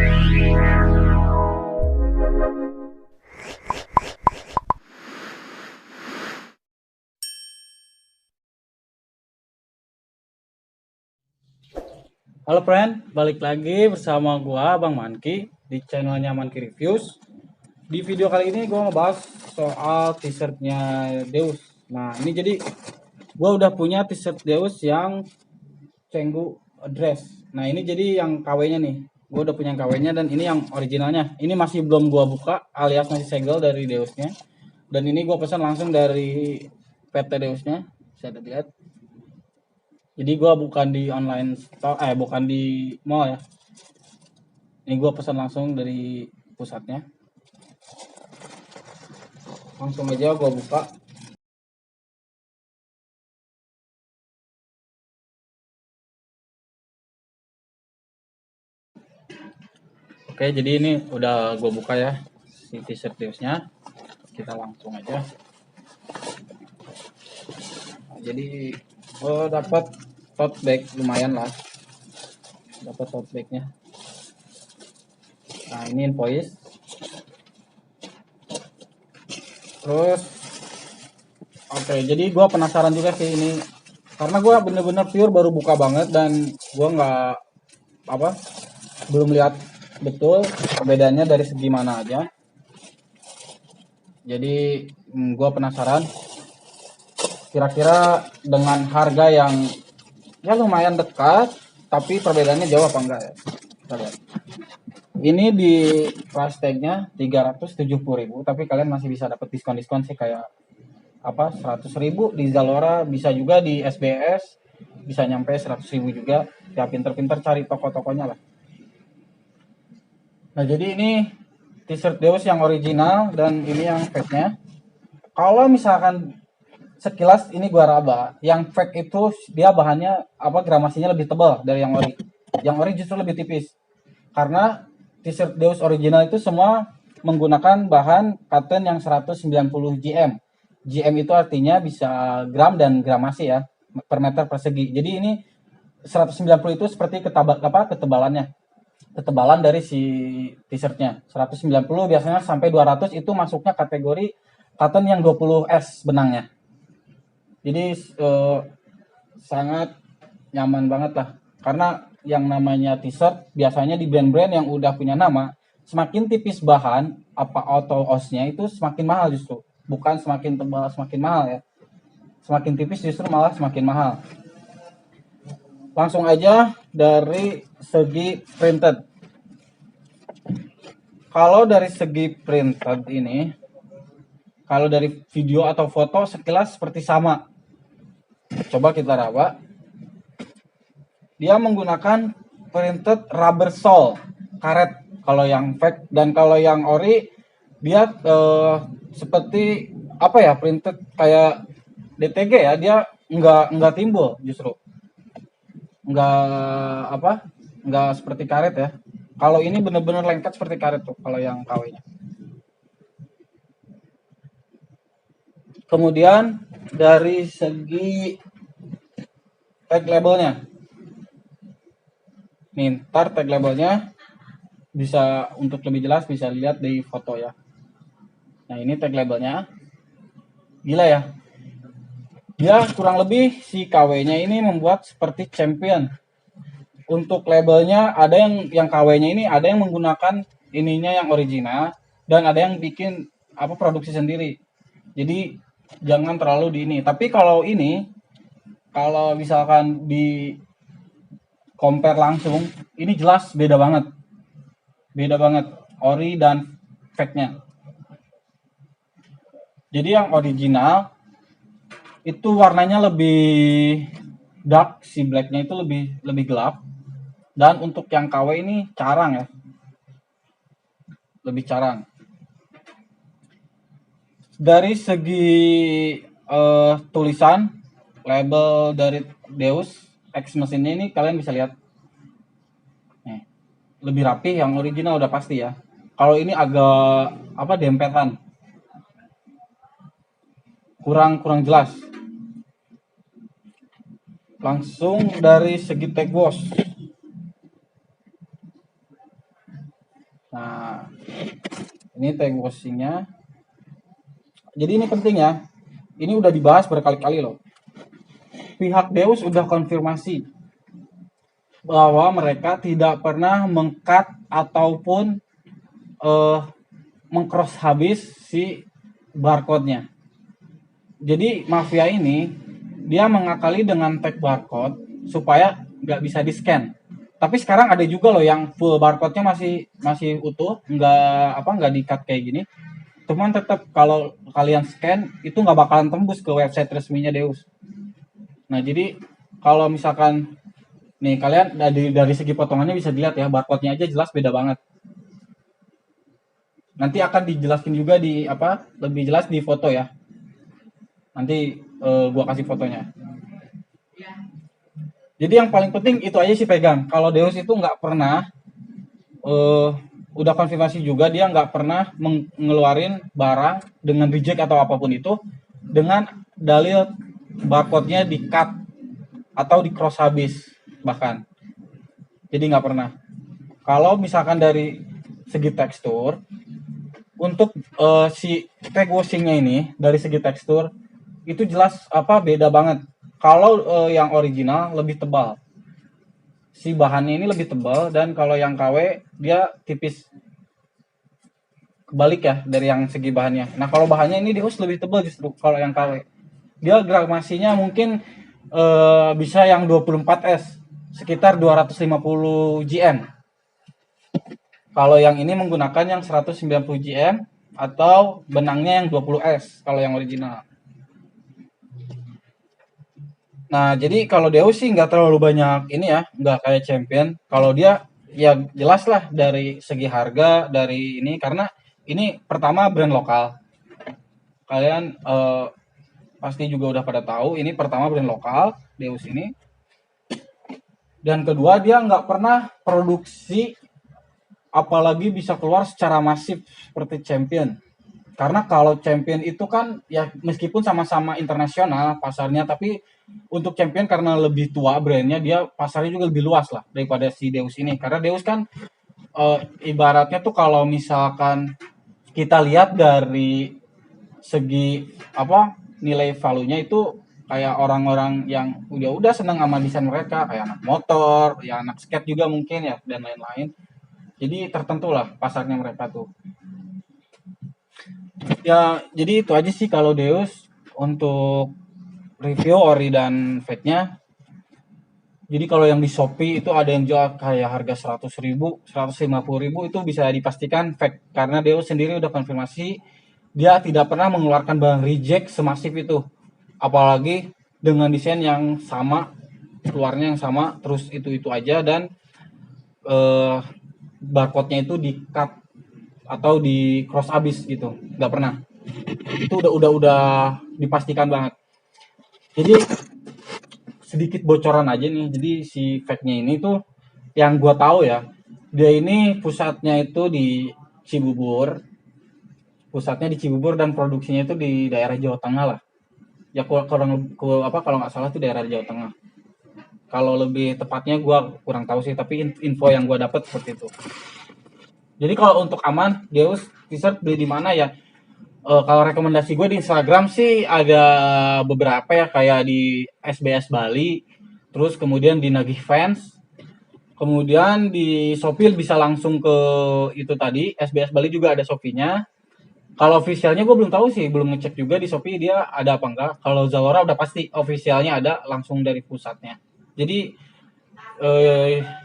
Halo friend, balik lagi bersama gua Bang Manki di channelnya Manki Reviews. Di video kali ini gua ngebahas soal t-shirtnya Deus. Nah ini jadi gua udah punya t-shirt Deus yang Cenggu dress. Nah ini jadi yang KW-nya nih. Gua udah punya KW-nya dan ini yang originalnya. Ini masih belum gua buka alias masih segel dari Deusnya. Dan ini gua pesan langsung dari PT Deusnya. Bisa dilihat. Jadi gua bukan di online store, bukan di mall ya. Ini gue pesan langsung dari pusatnya. Langsung aja gue buka. Oke, jadi ini udah gue buka ya si t-shirt Deusnya. Kita langsung aja. Nah, jadi gue dapat tote bag lumayan lah. Dapat tote bagnya. Nah ini invoice. Terus, oke, jadi gue penasaran juga sih ini. Karena gue bener-bener pure baru buka banget dan gue nggak belum lihat betul perbedaannya dari segi mana aja. Jadi gue penasaran kira-kira dengan harga yang ya lumayan dekat tapi perbedaannya jauh apa enggak ya. Kita lihat. Ini di price tag-nya 370.000 tapi kalian masih bisa dapat diskon-diskon sih kayak 100.000 di Zalora, bisa juga di SBS, bisa nyampe 100.000 juga. Ya pinter-pinter cari toko-tokonya lah. Nah jadi ini t-shirt Deus yang original dan ini yang fake-nya. Kalau misalkan sekilas ini gua raba, yang fake itu dia bahannya gramasinya lebih tebal dari yang ori. Yang ori justru lebih tipis. Karena t-shirt Deus original itu semua menggunakan bahan cotton yang 190 GM. GM itu artinya bisa gram dan gramasi ya, per meter persegi. Jadi ini 190 itu seperti ketebalannya. Ketebalan dari si t-shirtnya. 190 biasanya sampai 200 itu masuknya kategori cotton yang 20S benangnya. Jadi sangat nyaman banget lah. Karena yang namanya t-shirt biasanya di brand-brand yang udah punya nama, semakin tipis bahan atau osnya itu semakin mahal justru. Bukan semakin tebal semakin mahal ya. Semakin tipis justru malah semakin mahal. Langsung aja dari segi printed. Kalau dari segi printed ini, kalau dari video atau foto sekilas seperti sama. Coba kita raba. Dia menggunakan printed rubber sole, karet kalau yang fake, dan kalau yang ori dia seperti printed kayak DTG ya, dia nggak timbul justru. Nggak seperti karet ya. Kalau ini bener-bener lengket seperti karet tuh kalau yang KW-nya. Kemudian dari segi tag labelnya, nih ntar tag labelnya bisa untuk lebih jelas bisa lihat di foto ya. Nah ini tag labelnya, gila ya. Dia kurang lebih si KW-nya ini membuat seperti champion. Untuk labelnya ada yang KW-nya ini ada yang menggunakan ininya yang original dan ada yang bikin produksi sendiri. Jadi jangan terlalu di ini. Tapi kalau ini, kalau misalkan di compare langsung, ini jelas beda banget. Beda banget ori dan fake-nya. Jadi yang original itu warnanya lebih dark, si black-nya itu lebih gelap. Dan untuk yang KW ini carang ya. Lebih carang. Dari segi tulisan label dari Deus X mesinnya ini kalian bisa lihat. Nih, lebih rapi, yang original udah pasti ya. Kalau ini agak dempetan. Kurang jelas. Langsung dari segi tag wash. Nah, ini tag washingnya. Jadi ini penting ya. Ini udah dibahas berkali-kali loh. Pihak Deus udah konfirmasi bahwa mereka tidak pernah mengcut ataupun eh, mengcross habis si barcode-nya. Jadi mafia ini dia mengakali dengan tag barcode supaya nggak bisa di scan. Tapi sekarang ada juga loh yang full barcode-nya masih masih utuh, nggak di cut kayak gini. Cuman tetap kalau kalian scan itu nggak bakalan tembus ke website resminya Deus. Nah jadi kalau misalkan nih kalian dari segi potongannya bisa dilihat ya, barcode-nya aja jelas beda banget. Nanti akan dijelaskan juga di apa lebih jelas di foto ya. Nanti gua kasih fotonya. Jadi yang paling penting itu aja sih pegang. Kalau Deus itu nggak pernah eh, udah konfirmasi juga dia nggak pernah mengeluarin barang dengan reject atau apapun itu dengan dalil barcode-nya di cut atau di cross habis bahkan. Jadi nggak pernah. Kalau misalkan dari segi tekstur untuk si tag washingnya ini dari segi tekstur itu jelas apa beda banget. Kalau yang original lebih tebal, si bahannya ini lebih tebal dan kalau yang KW dia tipis kebalik ya dari yang segi bahannya. Nah kalau bahannya ini di lebih tebal justru kalau yang KW. Dia gramasinya mungkin bisa yang 24S sekitar 250 GM. Kalau yang ini menggunakan yang 190 GM atau benangnya yang 20S kalau yang original. Nah, jadi kalau Deus sih nggak terlalu banyak ini ya, nggak kayak Champion. Kalau dia ya jelas lah dari segi harga, dari ini karena ini pertama brand lokal. Kalian pasti juga udah pada tahu ini pertama brand lokal Deus ini. Dan kedua dia nggak pernah produksi apalagi bisa keluar secara masif seperti Champion. Karena kalau Champion itu kan ya meskipun sama-sama internasional pasarnya, tapi untuk Champion karena lebih tua brandnya dia pasarnya juga lebih luas lah daripada si Deus ini. Karena Deus kan ibaratnya tuh kalau misalkan kita lihat dari segi apa nilai value-nya itu kayak orang-orang yang udah senang sama desain mereka kayak anak motor, ya anak skate juga mungkin ya dan lain-lain. Jadi tertentu lah pasarnya mereka tuh. Ya, jadi itu aja sih kalau Deus untuk review ori dan fade-nya. Jadi kalau yang di Shopee itu ada yang jual kayak harga 100.000, 150.000 itu bisa dipastikan fake karena Deus sendiri udah konfirmasi dia tidak pernah mengeluarkan barang reject semasif itu. Apalagi dengan desain yang sama, keluarnya yang sama, terus itu aja dan barcode-nya itu di cut atau di cross abis gitu, nggak pernah. Itu udah dipastikan banget. Jadi sedikit bocoran aja nih. Jadi si fake-nya ini tuh yang gua tahu ya, dia ini pusatnya itu di Cibubur. Pusatnya di Cibubur dan produksinya itu di daerah Jawa Tengah lah. Ya kalau nggak salah tuh daerah Jawa Tengah. Kalau lebih tepatnya gua kurang tahu sih, tapi info yang gua dapat seperti itu. Jadi kalau untuk aman, Deus t-shirt beli di mana ya? Kalau rekomendasi gue di Instagram sih ada beberapa ya kayak di SBS Bali, terus kemudian di Nagih Fans, kemudian di Shopee bisa langsung ke itu tadi SBS Bali juga ada Shopee-nya. Kalau officialnya gue belum tahu sih, belum ngecek juga di Shopee dia ada apa enggak. Kalau Zalora udah pasti officialnya ada langsung dari pusatnya. Jadi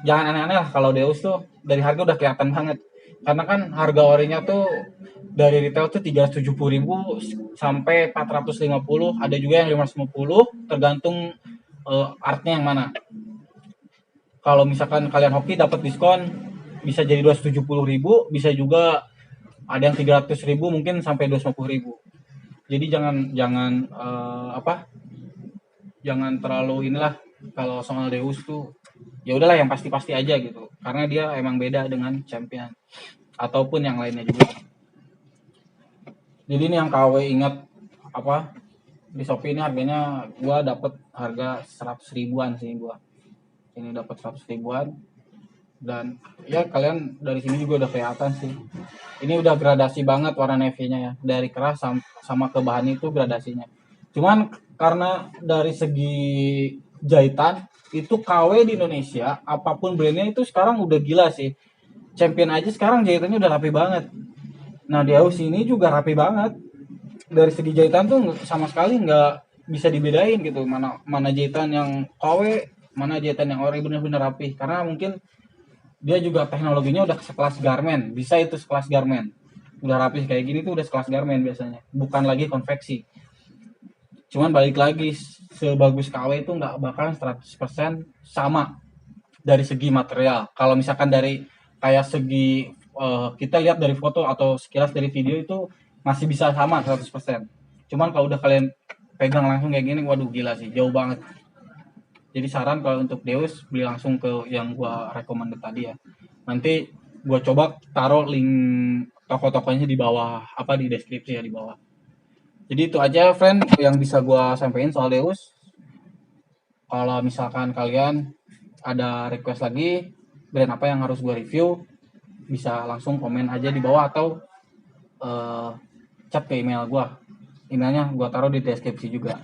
jangan aneh-aneh lah kalau Deus tuh dari harga udah kelihatan banget. Karena kan harga orinya tuh dari retail tuh 370.000 sampai 450, ada juga yang 550 tergantung artnya yang mana. Kalau misalkan kalian hoki dapat diskon bisa jadi 270.000, bisa juga ada yang 300.000 mungkin sampai 250.000. Jadi jangan jangan jangan terlalu inilah kalau soal Deus tuh ya udahlah yang pasti-pasti aja gitu. Karena dia emang beda dengan Champion ataupun yang lainnya juga. Jadi ini yang KW ingat apa di Shopee ini harganya gua dapat harga 100 ribuan sih gua. Ini dapat 100 ribuan. Dan ya kalian dari sini juga udah kelihatan sih. Ini udah gradasi banget warna navy-nya ya. Dari keras sama ke bahan itu gradasinya. Cuman karena dari segi jahitan itu KW di Indonesia apapun brandnya itu sekarang udah gila sih. Champion aja sekarang jahitannya udah rapi banget. Nah di AUS ini juga rapi banget. Dari segi jahitan tuh sama sekali nggak bisa dibedain gitu. Mana mana jahitan yang KW, mana jahitan yang ori bener-bener rapi. Karena mungkin dia juga teknologinya udah sekelas Garment, bisa itu sekelas Garment, udah rapi kayak gini tuh udah sekelas Garment biasanya, bukan lagi konveksi. Cuman balik lagi, sebagus KW itu nggak bakalan 100% sama dari segi material. Kalau misalkan dari kayak segi kita lihat dari foto atau sekilas dari video itu masih bisa sama 100%. Cuman kalau udah kalian pegang langsung kayak gini, waduh gila sih, jauh banget. Jadi saran kalau untuk Deus beli langsung ke yang gua recommended tadi ya. Nanti gua coba taruh link toko-tokonya di bawah, apa di deskripsi ya di bawah. Jadi itu aja friend yang bisa gua sampaikan soal Deus. Kalau misalkan kalian ada request lagi brand apa yang harus gua review, bisa langsung komen aja di bawah atau eh, chat ke email gua. Emailnya gua taruh di deskripsi juga.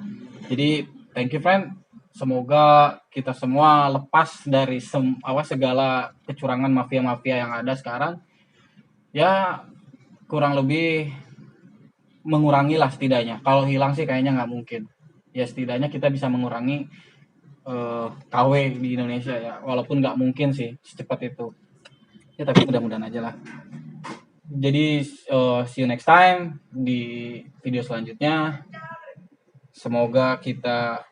Jadi thank you friend. Semoga kita semua lepas dari segala kecurangan mafia-mafia yang ada sekarang. Ya kurang lebih mengurangi lah setidaknya. Kalau hilang sih kayaknya nggak mungkin. Ya setidaknya kita bisa mengurangi KW di Indonesia ya. Walaupun nggak mungkin sih secepat itu. Ya tapi mudah-mudahan aja lah. Jadi see you next time di video selanjutnya. Semoga kita